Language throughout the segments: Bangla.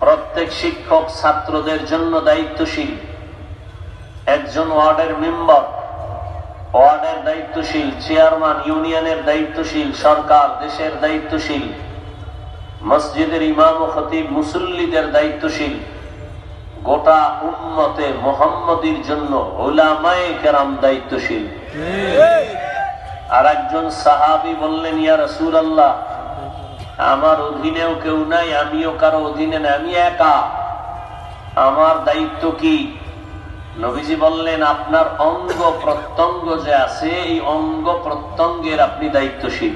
প্রত্যেক শিক্ষক ছাত্রদের জন্য দায়িত্বশীল, একজন ওয়ার্ডের মেম্বার ওয়ার্ডের দায়িত্বশীল, চেয়ারম্যান ইউনিয়নের দায়িত্বশীল, সরকার দেশের দায়িত্বশীল, মসজিদের ইমাম ও খতিব মুসল্লিদের দায়িত্বশীল, গোটা উম্মতে মুহাম্মদীর জন্য উলামায়ে কেরাম দায়িত্বশীল। আর একজন সাহাবী বললেন, ইয়া রাসূলুল্লাহ, আমার অধীনেও কেউ নাই, আমিও কারো অধীনে নাই, আমি একা, আমার দায়িত্ব কি? নবীজি বললেন, আপনার অঙ্গ প্রত্যঙ্গ যে আছে, এই অঙ্গ প্রত্যঙ্গের আপনি দায়িত্বশীল।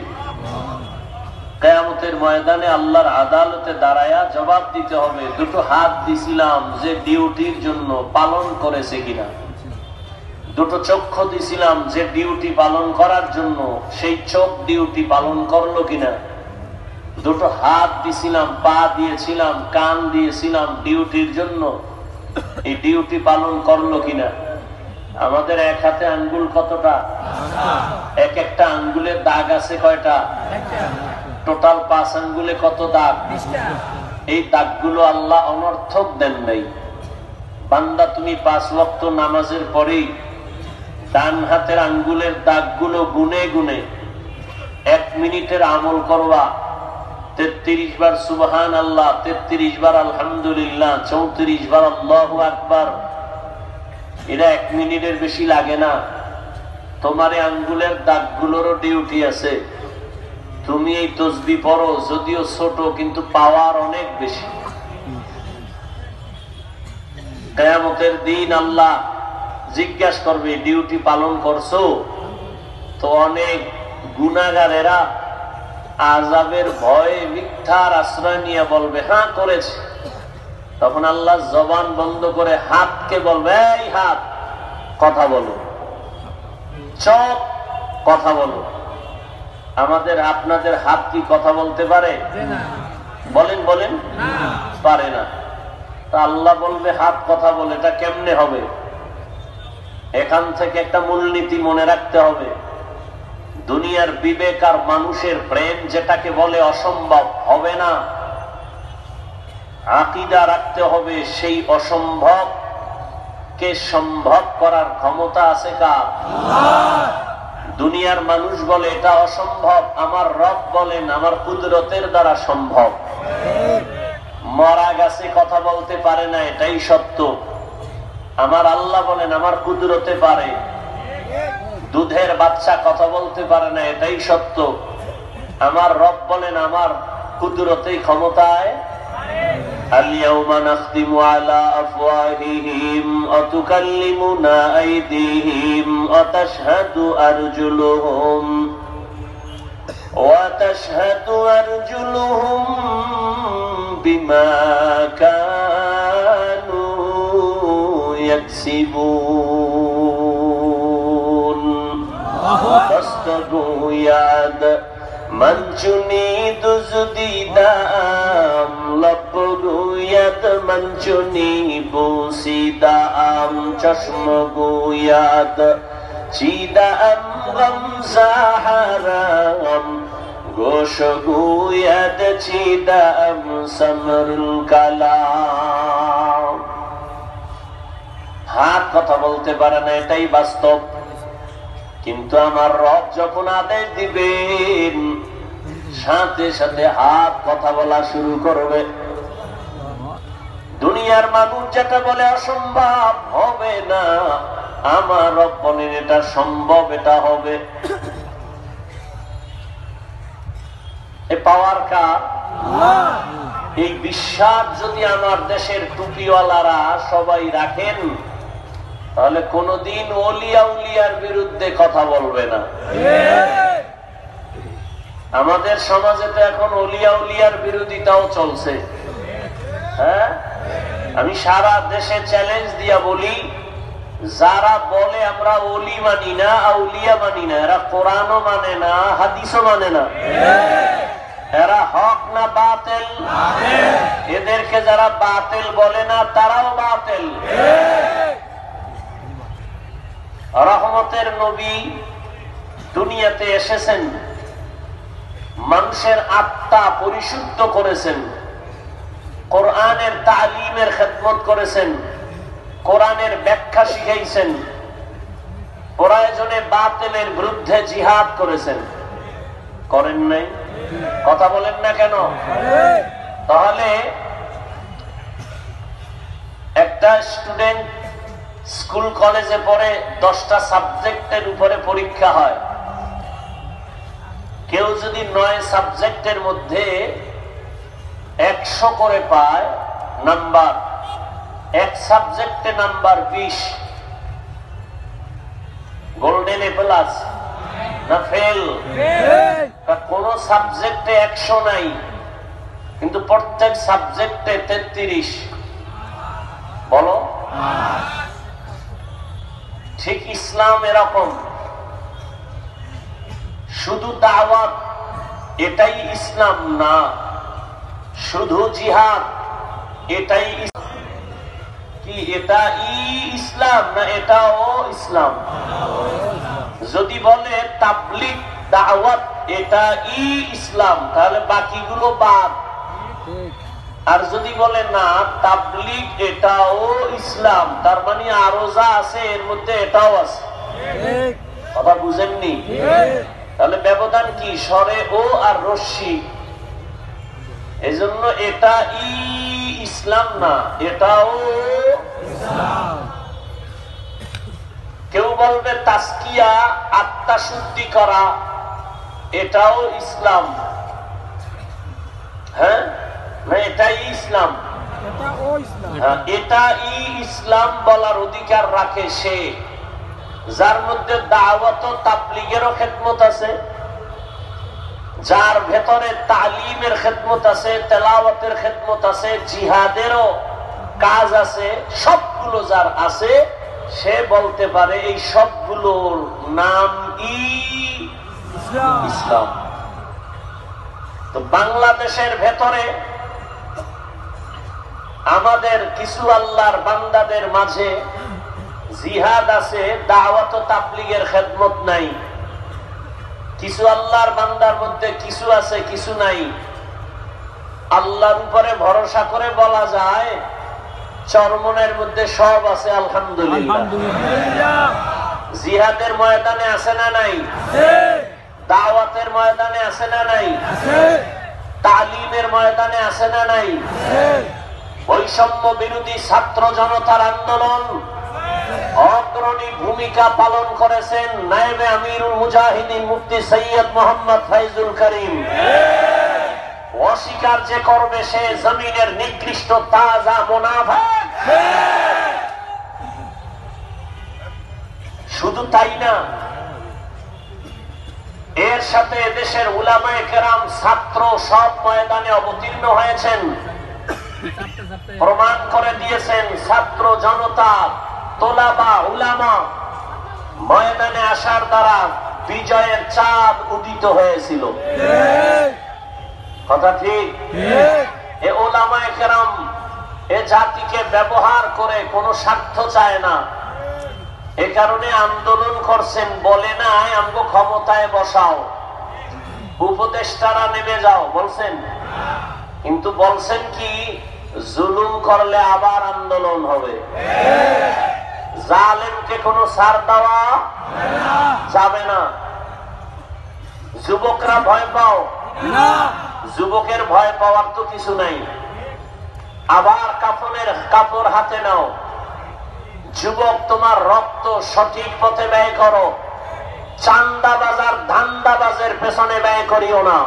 কিয়ামতের ময়দানে আল্লাহর আদালতে দাঁড়ায়া জবাব দিতে হবে, দুটো হাত দিছিলাম যে ডিউটির জন্য, পালন করেছে কিনা? দুটো চক্ষু দিছিলাম যে ডিউটি পালন করার জন্য, সেই চোখ ডিউটি পালন করলো কিনা? দুটো হাত দিছিলাম, পা দিয়েছিলাম, কান দিয়েছিলাম ডিউটির জন্য, এই ডিউটি পালন করলো কিনা? আমাদের এক হাতে আঙ্গুল কতটা? এক একটা আঙ্গুলের দাগ আছে কয়টা? টোটাল 5 আঙ্গুলে কত দাগ? এই দাগগুলো আল্লাহ অনর্থক দেন নাই। বান্দা, তুমি 5 ওয়াক্ত নামাজের পরেই ডান হাতের আঙ্গুলের দাগগুলো গুনে গুনে 1 মিনিটের আমল করবা। 33 বার সুবহানাল্লাহ, 33 বার আলহামদুলিল্লাহ, 34 বার আল্লাহু আকবার। এটা 1 মিনিটের বেশি লাগে না। তোমার আঙ্গুলের দাগগুলোরও ডিউটি আছে। তুমি এই তসবিহ পড়ো, যদিও ছোট কিন্তু পাওয়ার অনেক বেশি। কিয়ামতের দিন আল্লাহ জিজ্ঞাসা করবে, ডিউটি পালন করছো? তো অনেক গুনাহগারেরা আযাবের ভয়ে মিথ্যার আশ্রয় নিয়ে বলবে, হ্যাঁ করেছে। তখন আল্লাহ জবান বন্ধ করে হাতকে বলবে, এই হাত কথা বলো, চোখ কথা বলো। আমাদের আপনাদের হাত কি কথা বলতে পারে? বলেন বলেন, পারে না। তা আল্লাহ বলবে হাত কথা বলে, এটা কেমনে হবে? এখান থেকে একটা মূলনীতি মনে রাখতে হবে। দুনিয়ার বিবেক আর মানুষের ব্রেন যেটাকে বলে অসম্ভব হবে না, আকীদা রাখতে হবে সেই অসম্ভব কে সম্ভব করার ক্ষমতা আছে কার? দুনিয়ার মানুষ বলে এটা অসম্ভব, আমার রব বলেন আমার কুদরতের দ্বারা সম্ভব। মরা গাছে কথা বলতে পারে না, এটাই সত্য। আমার আল্লাহ বলেন আমার কুদরতে পারে। দুধের বাচ্চা কথা বলতে পারে না, এটাই সত্য। আমার রব বলেন আমার কুদরতেই ক্ষমতায়। اليوم نختم على أفواههم وتكلمنا أيديهم وتشهد أرجلهم بما كانوا يكسبون فاستقوا يد منچنی دزدیدام لپگوید منچنی بوسیدام چشمگوید چیدام غمزاحرام گوشگوید چیدام سمر الکلام। হাত কথা বলতে পারে না, এটাই বাস্তব। কিন্তু আমার রব যখন আদেশ দিবেন, সাথে সাথে হাত কথা বলা শুরু করবে। দুনিয়ার মানুষ যেটা বলে অসম্ভব হবে না, আমার রব বলেন এটা সম্ভব, এটা হবে। এই পাওয়ার কার? এই বিশ্বাস যদি আমার দেশের টুপিওয়ালারা সবাই রাখেন, তাহলে কোনদিন ওলিয়া উলিয়ার বিরুদ্ধে কথা বলবে না। আমাদের সমাজে তো এখন ওলিয়া উলিয়ার বিরোধিতাও চলছে। হ্যাঁ, আমি সারা দেশে চ্যালেঞ্জ দিয়া বলি, যারা বলে আমরা ওলি মানি না, আউলিয়া মানি না, এরা কোরআনও মানে না, হাদিসও মানে না। এরা হক না বাতিল? এদেরকে যারা বাতিল বলে না, তারাও বাতিল। রহমতের নবী দুনিয়াতে এসেছেন, মানুষের আত্মা পরিশুদ্ধ করেছেন, কোরআনের তালিমের খেদমত করেছেন, কোরআনের ব্যাখ্যা শিখাইছেন, প্রয়োজনে বাতিলের বিরুদ্ধে জিহাদ করেছেন, করেন নাই? কথা বলেন না কেন? তাহলে একটা স্টুডেন্ট স্কুল কলেজে পড়ে 10টা সাবজেক্টের উপরে পরীক্ষা হয়। কেউ যদি 9 সাবজেক্টের মধ্যে 100 করে পায় নাম্বার, এক সাবজেক্টে নাম্বার 20, গোল্ডেন এ প্লাস না ফেল? কোন সাবজেক্টে 100 নাই, কিন্তু প্রত্যেক সাবজেক্টে 33। বলো, ঠিক ইসলাম এরকম। শুধু দাওয়াত এটাই ইসলাম না, শুধু জিহাদ এটাই কি? এটা ইসলাম না এটাও ইসলাম? যদি বলে তাবলীগ দাওয়াত এটা ইসলাম, তাহলে বাকিগুলো বাদ। আর যদি বলে না তাবলীগ এটাও ইসলাম, তার মানে আরো যা আছে এর মধ্যে এটাও আছে। কথা বুঝেননি? তাহলে ব্যবধান কি? স্বরে ও আর রশ্মি। এই জন্য এটা ইসলাম না, এটাও ইসলাম। কেউ বলবে তাসকিয়া আত্মা শুদ্ধি করা এটাও ইসলাম। হ্যাঁ, না এটাই ইসলাম? এটা ইসলাম বলার অধিকার রাখে সে যার মধ্যে দাওয়াত ও তাবলীগেরও খেদমত আছে, যার ভেতরে তালিমের খেদমত আছে, তেলাওয়াতের খেদমত আছে, জিহাদেরও কাজ আছে। সবগুলো যার আছে সে বলতে পারে এই সবগুলোর নাম ইসলাম। তো বাংলাদেশের ভেতরে আমাদের কিছু আল্লাহর বান্দাদের মাঝে জিহাদ আছে, দাওয়াত ও তাবলীগের খেদমত নাই। কিছু আল্লাহর বান্দার মধ্যে কিছু আছে, কিছু নাই। আল্লাহর উপরে ভরসা করে বলা যায় চরমনের মধ্যে সব আছে, আলহামদুলিল্লাহ। জিহাদের ময়দানে আছে না নাই? দাওয়াতের ময়দানে আছে না নাই? তালিমের ময়দানে আছে না নাই? বৈষম্য বিরোধী ছাত্র জনতার আন্দোলন অগ্রণী ভূমিকা পালন করেছেন নায়েবে আমিরুল মুজাহিদিন মুফতি সৈয়দ মোহাম্মদ ফাইজুল করিম। অস্বীকার যে করবে সে জমিনের নিকৃষ্ট তাজা মুনাফিক। শুধু তাই না, এর সাথে দেশের উলামায়ে কেরাম ছাত্র সব ময়দানে অবতীর্ণ হয়েছেন, প্রমাণ করে দিয়েছেন ছাত্র জনতা তোলাবা উলামা ময়দানে আসার দ্বারা বিজয়ের চাঁদ উদিত হয়েছিল। কথা ঠিক? এ উলামায়ে কেরাম এ জাতিকে ব্যবহার করে কোনো স্বার্থ চায় না, এ কারণে আন্দোলন করছেন। বলে নাই আমগো ক্ষমতায় বসাও, উপদেষ্টারা নেমে যাও, বলছেন? কিন্তু বলছেন কি জুলুম করলে আবার আন্দোলন হবে। জালেমকে কোনো ছাড় দেওয়া যাবে না। যুবকরা ভয় পাও না, যুবকের ভয় পাওয়ার তো কিছু নাই। আবার কাফনের কাপড় হাতে নাও, যুবক তোমার রক্ত সঠিক পথে ব্যয় করো, চান্দাবাজার ধান্দাবাজের পেছনে ব্যয় করিও না।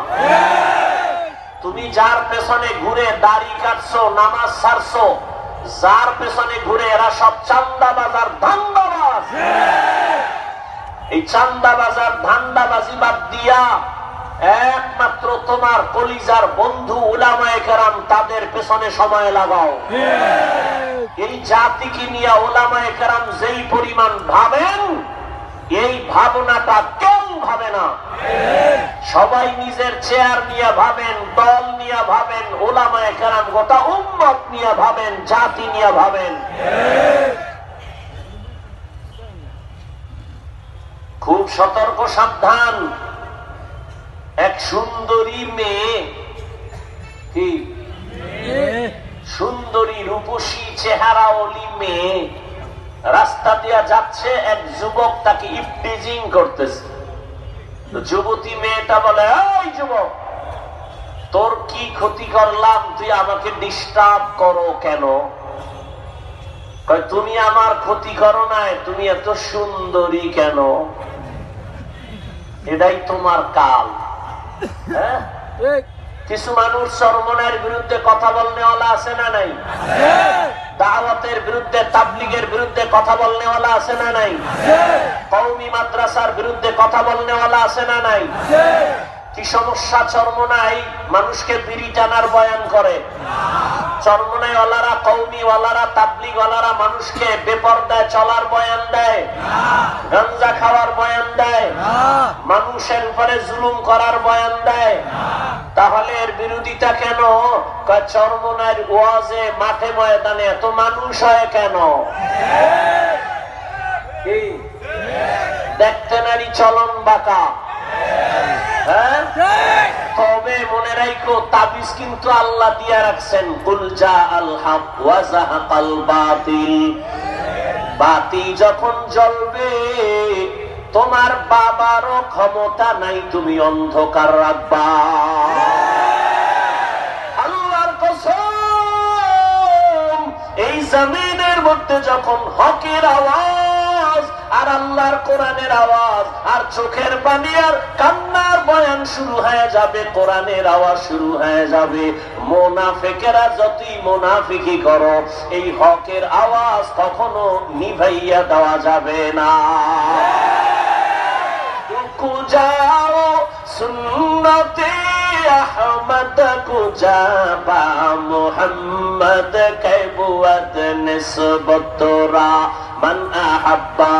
তুমি যার পেছনে ঘুরে দাড়ি কাটছো, নামাজ ছাড়ছো, যার পেছনে ঘুরে এরা সব চান্দাবাজার ধান্দাবাজ। এই চান্দাবাজার ধান্দাবাজি বাদ দিয়া একমাত্র তোমার কলিজার বন্ধু উলামায়ে কেরাম তাদের পেছনে সময় লাগাও। এই জাতিকে নিয়ে উলামায়ে কেরাম যেই পরিমাণ ভাবেন, এই ভাবনাটা কেউ ভাবে না। সবাই নিজের চেয়ার নিয়ে ভাবেন, দল নিয়ে ভাবেন, উলামায়ে কেরাম গোটা উম্মত নিয়ে ভাবেন, জাতি নিয়ে ভাবেন। খুব সতর্ক, সাবধান। এক সুন্দরী মেয়ে কি সুন্দরী রূপসী চেহারাওয়ালি মেয়ে রাস্তা দিয়া যাচ্ছে, এক যুবক তাকে ইফটিজিং করতেছে। যুবতী মেয়েটা বলে, ওই যুবক, তোর কি ক্ষতি করলাম, তুই আমাকে ডিস্টার্ব করো কেন? তুমি আমার ক্ষতি করো নাই, তুমি এত সুন্দরী কেন? এটাই তোমার কাল। হ্যাঁ, কিছু মানুষ চরমনের বিরুদ্ধে কথা বলনেওয়ালা আছে না নাই? দাওয়াতের বিরুদ্ধে, তাবলীগের বিরুদ্ধে কথা বলনেওয়ালা আছে না নাই? কওমি মাদ্রাসার বিরুদ্ধে কথা বলনেওয়ালা আছে না নাই? কি সমস্যা চরমনাই? মানুষকে বিড়ি টানার বয়ান করে। চরমনাই ওয়ালারা, কওমি ওয়ালারা, তাবলীগ ওয়ালারা মানুষকে বেপরদায় চলার বয়ান দেয়, গাঞ্জা খাওয়ার বয়ান দেয়, মানুষের উপরে জুলুম করার বয়ান দেয়। তাহলে এর বিরোধিতা কেন? চরমনাইয়ের ওয়াজে, মাঠে ময়দানে এত মানুষ হয় কেন? দেখতে নারী চলন বাঁকা। তবে মনে রাখো, তাবিজ কিন্তু আল্লাহ দিয়া রাখছেন, কুল জা আল হক ওয়া যাহাকাল বাতিল। বাতি যখন জ্বলবে, তোমার বাবারও ক্ষমতা নাই তুমি অন্ধকার রাখবা। আল্লাহর কসম, এই জমিনের মধ্যে যখন হকের আওয়াজ আর আল্লাহর কোরআনের আওয়াজ আর চোখের পানি আর কান্নার বয়ান শুরু হয়ে যাবে, কোরআনের আওয়াজ শুরু হয়ে যাবে, মুনাফিকেরা যতই মুনাফিকি করো, এই হকের আওয়াজ কখনো নিভাইয়া দেওয়া যাবে না। যাও সুন্নতে আহমদ কুজা বা মুহাম্মদ কৈবুয়াত নিসবতরা মান আহাব্বা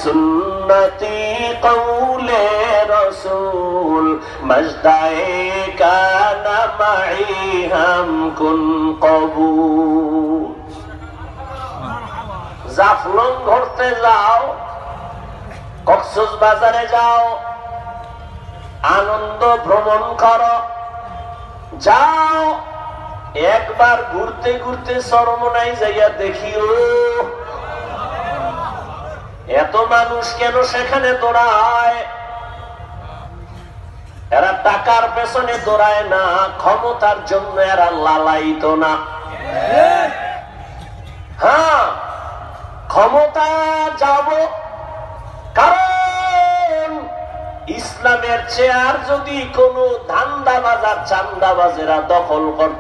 সুন্নতি কওলে রাসূল মজদায়ে কানা মাই হাম কুন কবুল। জাফলং ঘুরতে যাও, কক্সবাজারে যাও, আনন্দ ভ্রমণ করো, যাও, একবার ঘুরতে ঘুরতে চরমনাই যাইয়া দেখিও এত মানুষ কেন সেখানে দৌড়ায়। এরা টাকার পেছনে দৌড়ায় না, ক্ষমতার জন্য এরা লালায়িত না। হ্যাঁ, ক্ষমতা যাব, কারণ ইসলামের চেয়ার যদি কোনো ধান্দাবাজ আর চান্দাবাজেরা দখল করতে